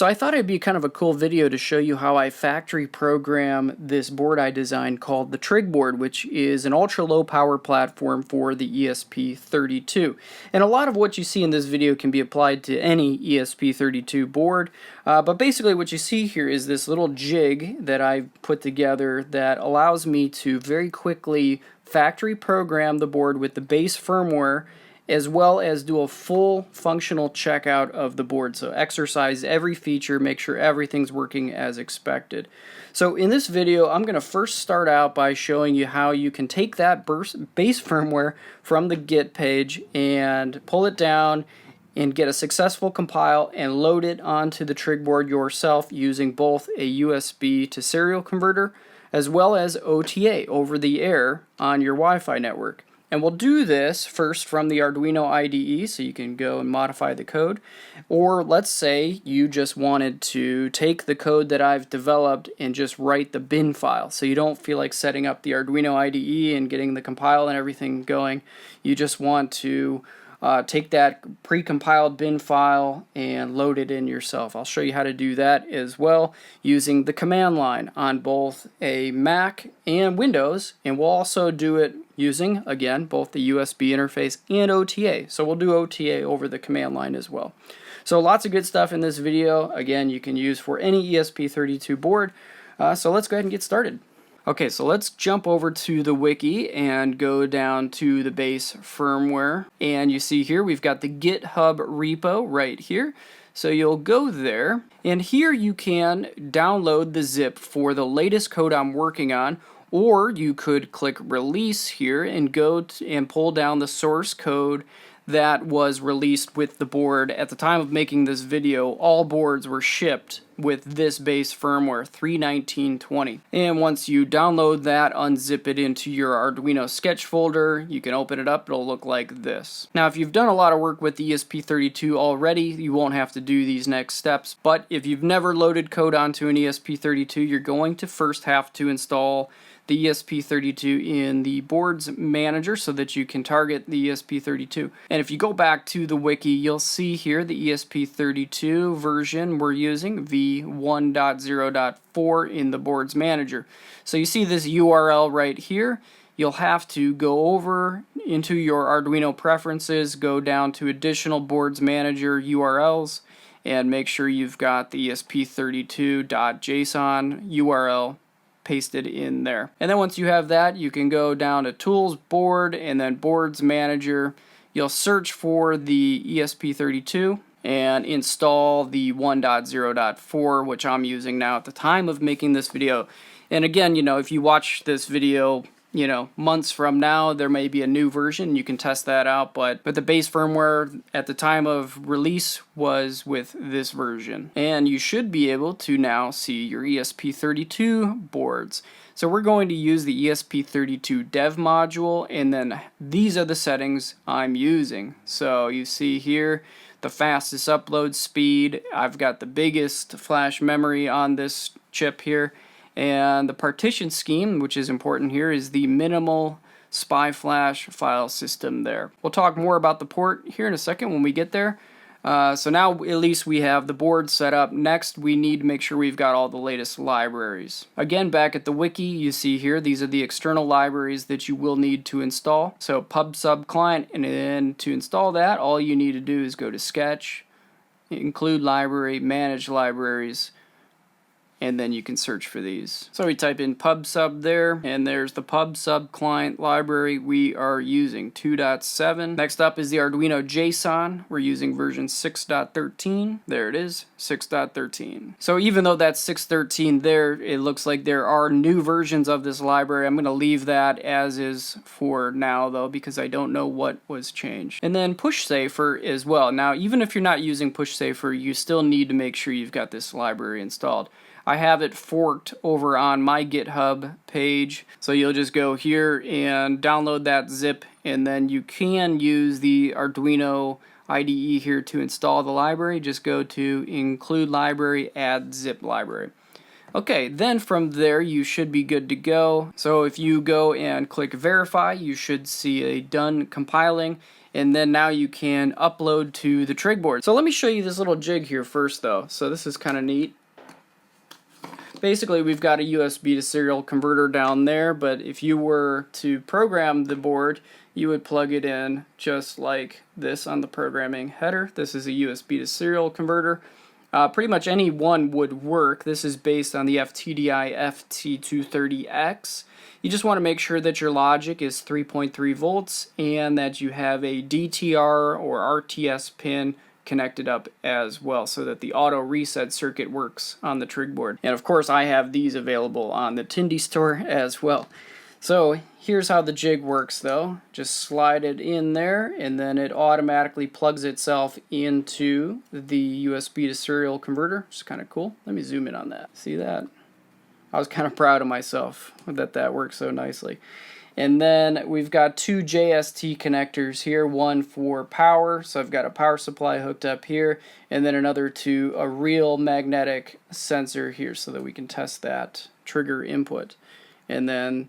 So I thought it'd be kind of a cool video to show you how I factory program this board I designed called the trigBoard, which is an ultra low power platform for the ESP32. And a lot of what you see in this video can be applied to any ESP32 board, but basically what you see here is this little jig that I've put together that allows me to very quickly factory program the board with the base firmware, as well as do a full functional checkout of the board. So exercise every feature, make sure everything's working as expected. So in this video, I'm going to first start out by showing you how you can take that base firmware from the Git page and pull it down and get a successful compile and load it onto the trigBoard yourself using both a USB to serial converter as well as OTA over the air on your Wi-Fi network. And we'll do this first from the Arduino IDE, so you can go and modify the code. Or let's say you just wanted to take the code that I've developed and just write the bin file. So you don't feel like setting up the Arduino IDE and getting the compile and everything going. You just want to take that pre-compiled bin file and load it in yourself. I'll show you how to do that as well using the command line on both a Mac and Windows, and we'll also do it using, again, both the USB interface and OTA. So we'll do OTA over the command line as well. So lots of good stuff in this video, again, you can use for any ESP32 board. So let's go ahead and get started. Okay, so let's jump over to the wiki and go down to the base firmware. And you see here we've got the GitHub repo right here. So you'll go there, and here you can download the zip for the latest code I'm working on, or you could click release here and go and pull down the source code that was released with the board. At the time of making this video, all boards were shipped with this base firmware, 3.19.20. And once you download that, unzip it into your Arduino sketch folder, you can open it up, it'll look like this. Now if you've done a lot of work with the ESP32 already, you won't have to do these next steps, but if you've never loaded code onto an ESP32, you're going to first have to install the ESP32 in the board's manager so that you can target the ESP32. And if you go back to the wiki, you'll see here the ESP32 version we're using, v1.0.4 in the board's manager. So you see this URL right here. You'll have to go over into your Arduino preferences, go down to additional boards manager URLs, and make sure you've got the ESP32.json URL pasted in there. And then once you have that, you can go down to Tools, Board, and then Boards Manager. You'll search for the ESP32 and install the 1.0.4, which I'm using now at the time of making this video. And again, you know, if you watch this video, you know, months from now, there may be a new version. You can test that out, but the base firmware at the time of release was with this version. And you should be able to now see your ESP32 boards. So we're going to use the ESP32 dev module, and then these are the settings I'm using. So you see here the fastest upload speed. I've got the biggest flash memory on this chip here. And the partition scheme, which is important here, is the minimal SPI flash file system there. We'll talk more about the port here in a second when we get there. So now at least we have the board set up. Next, we need to make sure we've got all the latest libraries. Again, back at the wiki, you see here, these are the external libraries that you will need to install. So pub/sub client, and then to install that, all you need to do is go to Sketch, include library, manage libraries, and then you can search for these. So we type in pub/sub there, and there's the pub/sub client library we are using, 2.7. Next up is the Arduino JSON. We're using version 6.13. There it is, 6.13. So even though that's 6.13 there, it looks like there are new versions of this library. I'm going to leave that as is for now, though, because I don't know what was changed. And then PushSafer as well. Now, even if you're not using PushSafer, you still need to make sure you've got this library installed. I have it forked over on my GitHub page, so you'll just go here and download that zip, and then you can use the Arduino IDE here to install the library. Just go to Include Library, Add Zip Library. Okay, then from there you should be good to go. So if you go and click Verify, you should see a done compiling, and then now you can upload to the trigBoard. So let me show you this little jig here first though. So this is kind of neat. Basically, we've got a USB to serial converter down there, but if you were to program the board, you would plug it in just like this on the programming header. This is a USB to serial converter. Pretty much any one would work. This is based on the FTDI FT230X. You just want to make sure that your logic is 3.3 volts and that you have a DTR or RTS pin connected up as well so that the auto reset circuit works on the trigBoard. And of course I have these available on the Tindy store as well. So here's how the jig works though. Just slide it in there and then it automatically plugs itself into the USB to serial converter, which is kind of cool. Let me zoom in on that. See that? I was kind of proud of myself that worked so nicely. And then we've got two JST connectors here, one for power, so I've got a power supply hooked up here, and then another to a real magnetic sensor here so that we can test that trigger input. And then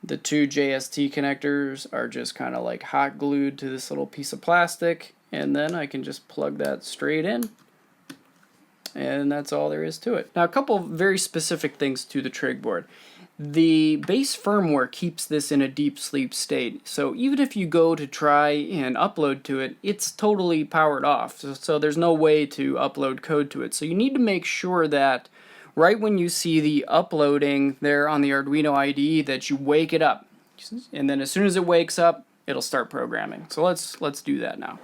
the two JST connectors are just kind of like hot glued to this little piece of plastic, and then I can just plug that straight in. And that's all there is to it. Now a couple very specific things to the trigBoard. The base firmware keeps this in a deep sleep state, so even if you go to try and upload to it, it's totally powered off, so there's no way to upload code to it. So you need to make sure that right when you see the uploading there on the Arduino IDE that you wake it up, and then as soon as it wakes up it'll start programming. So let's do that now.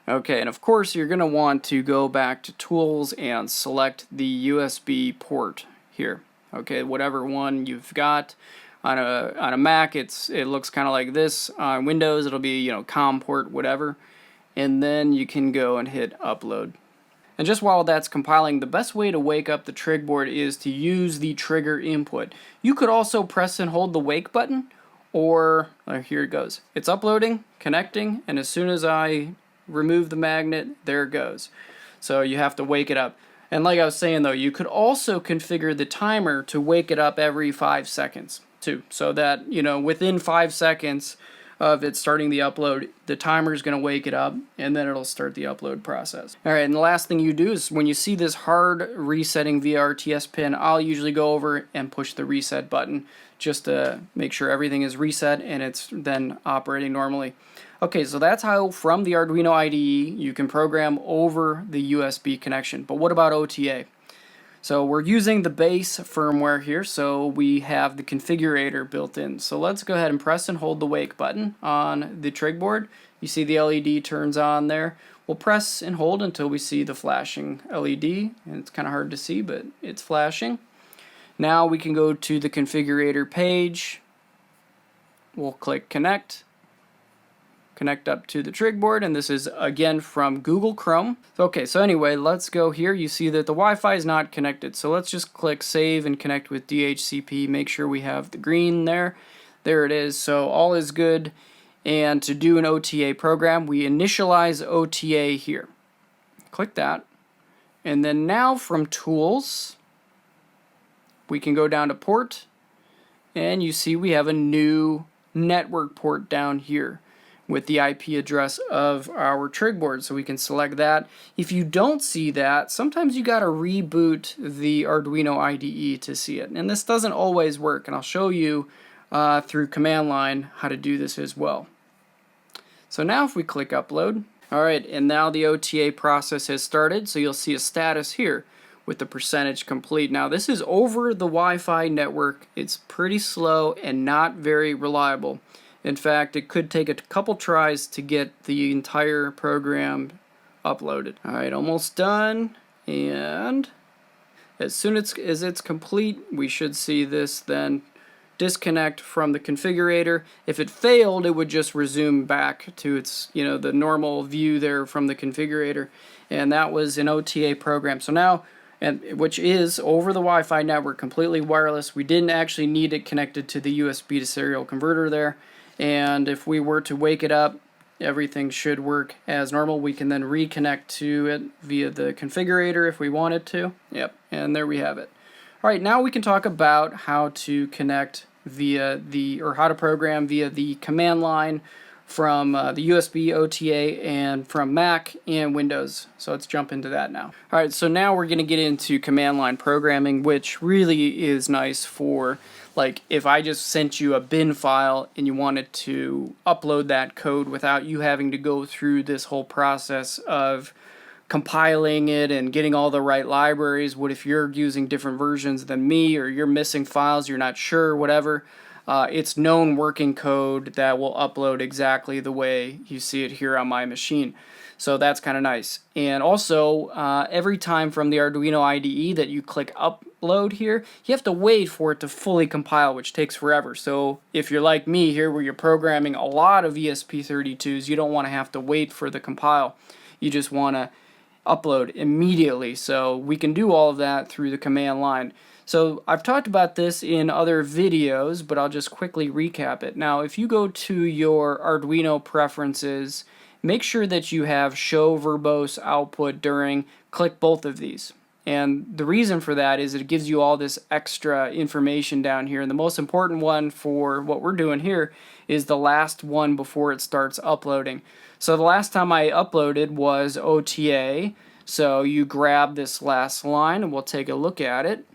Okay, and of course you're going to want to go back to Tools and select the USB port here. Okay, whatever one you've got. On a Mac, it looks kind of like this. On Windows, it'll be, COM port, whatever. And then you can go and hit upload. And just while that's compiling, the best way to wake up the trigBoard is to use the trigger input. You could also press and hold the wake button, or here it goes. It's uploading, connecting, and as soon as I remove the magnet, there it goes. So you have to wake it up. And like I was saying though, you could also configure the timer to wake it up every 5 seconds too, so that within 5 seconds of it starting the upload, the timer is going to wake it up and then it'll start the upload process. Alright, and the last thing you do is when you see this hard resetting via RTS pin, I'll usually go over and push the reset button just to make sure everything is reset and it's then operating normally. Okay, so that's how from the Arduino IDE you can program over the USB connection. But what about OTA? So we're using the base firmware here, so we have the configurator built in. So let's go ahead and press and hold the wake button on the trigBoard. You see the LED turns on there. We'll press and hold until we see the flashing LED, and it's kind of hard to see, but it's flashing. Now we can go to the configurator page. We'll click connect up to the trigBoard, and this is again from Google Chrome. Okay, so anyway, let's go here. You see that the Wi-Fi is not connected, so let's just click save and connect with DHCP. Make sure we have the green there. There it is, so all is good. And to do an OTA program, we initialize OTA here. Click that, and then now from Tools we can go down to Port, and you see we have a new network port down here with the IP address of our trigBoard, so we can select that. If you don't see that, sometimes you gotta reboot the Arduino IDE to see it, and this doesn't always work, and I'll show you through CommandLine how to do this as well. So now if we click upload, alright, and now the OTA process has started, so you'll see a status here with the percentage complete. Now this is over the Wi-Fi network. It's pretty slow and not very reliable. In fact, it could take a couple tries to get the entire program uploaded. Alright, almost done, and as soon as it's complete, we should see this then disconnect from the configurator. If it failed, it would just resume back to its, the normal view there from the configurator, and that was an OTA program. So now, which is over the Wi-Fi network, completely wireless. We didn't actually need it connected to the USB to serial converter there. And if we were to wake it up, everything should work as normal. We can then reconnect to it via the configurator if we wanted to. Yep, and there we have it. Alright, now we can talk about how to connect via how to program via the command line from the USB, OTA, and from Mac and Windows. So let's jump into that now. All right, so now we're going to get into command line programming, which really is nice for, like, if I just sent you a bin file and you wanted to upload that code without you having to go through this whole process of compiling it and getting all the right libraries. What if you're using different versions than me, or you're missing files, you're not sure, whatever. It's known working code that will upload exactly the way you see it here on my machine. So that's kind of nice. And also, every time from the Arduino IDE that you click upload here, you have to wait for it to fully compile, which takes forever. So if you're like me here, where you're programming a lot of ESP32s, you don't want to have to wait for the compile. You just want to upload immediately. So we can do all of that through the command line. So I've talked about this in other videos, but I'll just quickly recap it. Now, if you go to your Arduino preferences, make sure that you have show verbose output during, click both of these. And the reason for that is it gives you all this extra information down here. And the most important one for what we're doing here is the last one before it starts uploading. So the last time I uploaded was OTA. So you grab this last line and we'll take a look at it.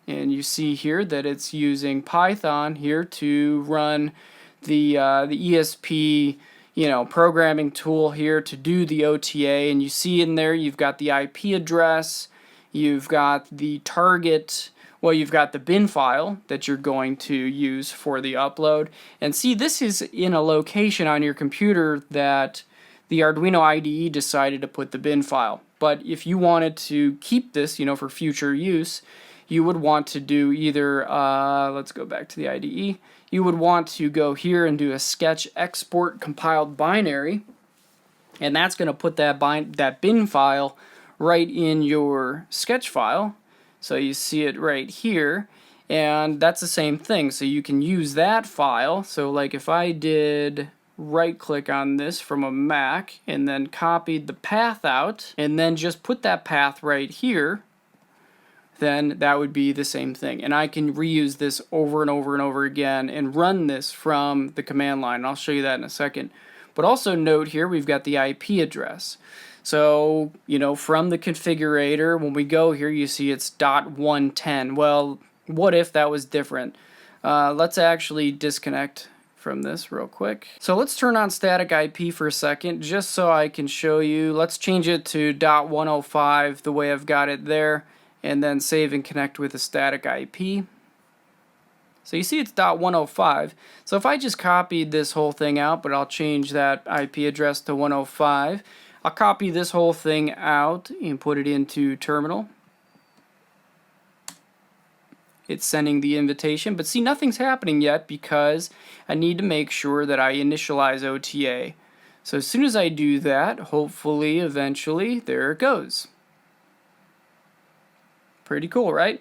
And you see here that it's using Python here to run the ESP programming tool here to do the OTA. And you see in there you've got the IP address, you've got the target, well, you've got the bin file that you're going to use for the upload. And see, this is in a location on your computer that the Arduino IDE decided to put the bin file. But if you wanted to keep this, for future use, you would want to do either, let's go back to the IDE, you would want to go here and do a sketch export compiled binary, and that's going to put that bin file right in your sketch file. So you see it right here, and that's the same thing. So you can use that file. So like if I did right click on this from a Mac and then copied the path out and then just put that path right here, then that would be the same thing. And I can reuse this over and over and over again and run this from the command line. I'll show you that in a second. But also note here we've got the IP address. So, from the configurator, when we go here, you see it's .110. Well, what if that was different? Let's actually disconnect from this real quick. So let's turn on static IP for a second, just so I can show you. Let's change it to .105 the way I've got it there, and then save and connect with a static IP. So you see it's .105. So if I just copied this whole thing out, but I'll change that IP address to 105, I'll copy this whole thing out and put it into terminal. It's sending the invitation, but see, nothing's happening yet because I need to make sure that I initialize OTA. So as soon as I do that, hopefully, eventually, there it goes. Pretty cool, right?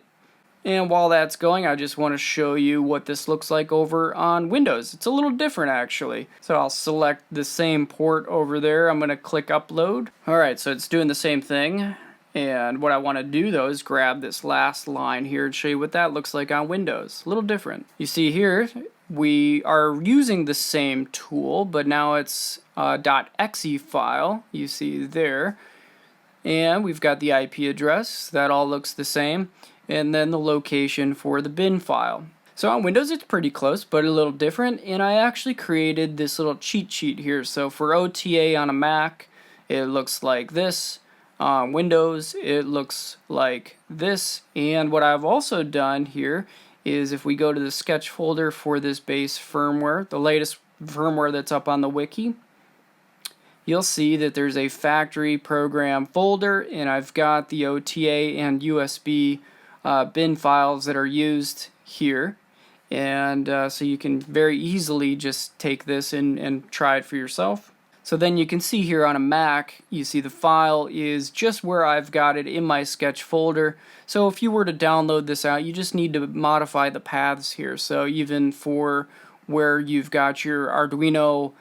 And while that's going, I just want to show you what this looks like over on Windows. It's a little different, actually. So I'll select the same port over there. I'm going to click upload. Alright, so it's doing the same thing. And what I want to do, though, is grab this last line here and show you what that looks like on Windows. A little different. You see here, we are using the same tool, but now it's .exe file. You see there. And we've got the IP address. That all looks the same. And then the location for the bin file. So on Windows it's pretty close, but a little different, and I actually created this little cheat sheet here. So for OTA on a Mac, it looks like this. On Windows, it looks like this. And what I've also done here is, if we go to the sketch folder for this base firmware, the latest firmware that's up on the Wiki, you'll see that there's a factory program folder, and I've got the OTA and USB bin files that are used here. And so you can very easily just take this and try it for yourself. So then you can see here on a Mac, you see the file is just where I've got it in my sketch folder. So if you were to download this out, you just need to modify the paths here. So even for where you've got your Arduino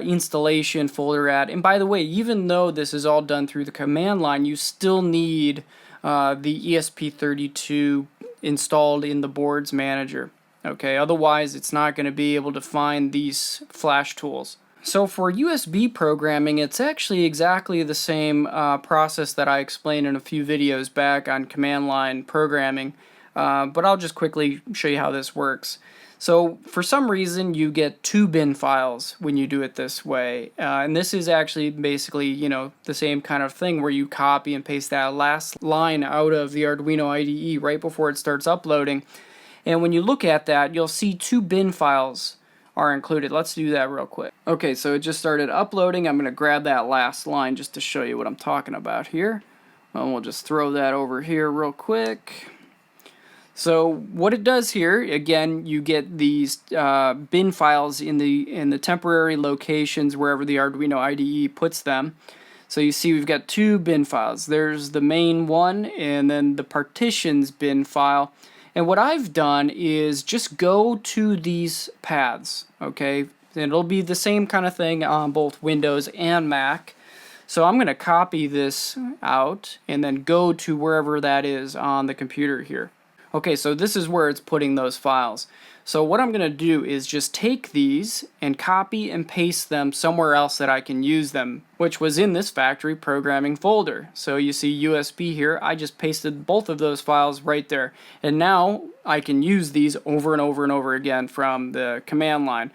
installation folder at, and by the way, even though this is all done through the command line, you still need the ESP32 installed in the boards manager. Okay, otherwise it's not going to be able to find these flash tools. So for USB programming, it's actually exactly the same process that I explained in a few videos back on command line programming, but I'll just quickly show you how this works. So for some reason you get 2 bin files when you do it this way, and this is actually basically, you know, the same kind of thing where you copy and paste that last line out of the Arduino IDE right before it starts uploading. And when you look at that, you'll see 2 bin files are included. Let's do that real quick. Okay, so it just started uploading. I'm going to grab that last line just to show you what I'm talking about here. And we'll just throw that over here real quick. So what it does here, again, you get these bin files in the temporary locations wherever the Arduino IDE puts them. So you see we've got 2 bin files. There's the main one and then the partitions bin file. And what I've done is just go to these paths, okay? And it'll be the same kind of thing on both Windows and Mac. So I'm going to copy this out and then go to wherever that is on the computer here. Okay, so this is where it's putting those files. So what I'm going to do is just take these and copy and paste them somewhere else that I can use them, which was in this factory programming folder. So you see USB here, I just pasted both of those files right there. And now I can use these over and over and over again from the command line.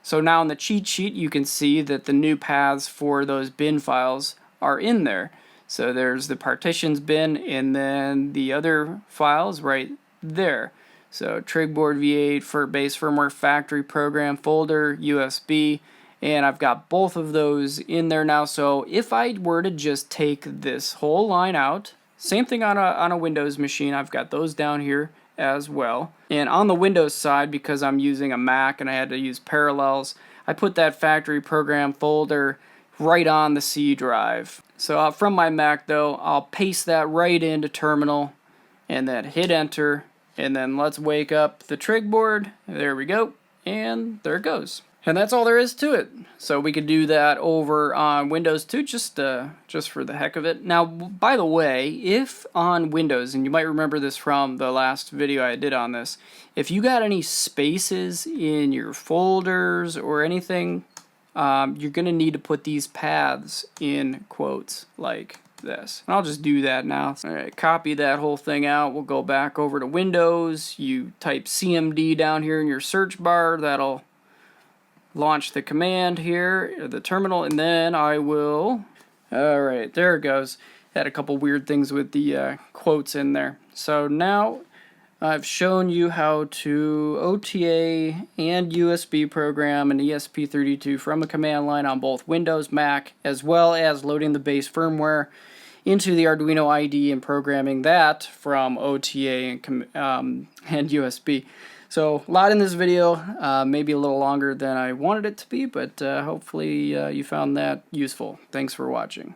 So now in the cheat sheet you can see that the new paths for those bin files are in there. So there's the partitions bin and then the other files right there. So trigBoard V8 for base firmware factory program folder, USB, and I've got both of those in there now. So if I were to just take this whole line out, same thing on a Windows machine, I've got those down here as well. And on the Windows side, because I'm using a Mac and I had to use parallels, I put that factory program folder right on the C drive. So from my Mac though, I'll paste that right into terminal and then hit enter. And then let's wake up the trigBoard. There we go. And there it goes. And that's all there is to it. So we could do that over on Windows too, just for the heck of it. Now, by the way, if on Windows, and you might remember this from the last video I did on this, if you got any spaces in your folders or anything, you're going to need to put these paths in quotes like this. And I'll just do that now. Alright, copy that whole thing out. We'll go back over to Windows. You type CMD down here in your search bar. That'll launch the command here, the terminal, and then I will... Alright, there it goes. Had a couple weird things with the quotes in there. So now I've shown you how to OTA and USB program an ESP32 from a command line on both Windows, Mac, as well as loading the base firmware into the Arduino IDE and programming that from OTA and USB. So a lot in this video, maybe a little longer than I wanted it to be, but hopefully you found that useful. Thanks for watching.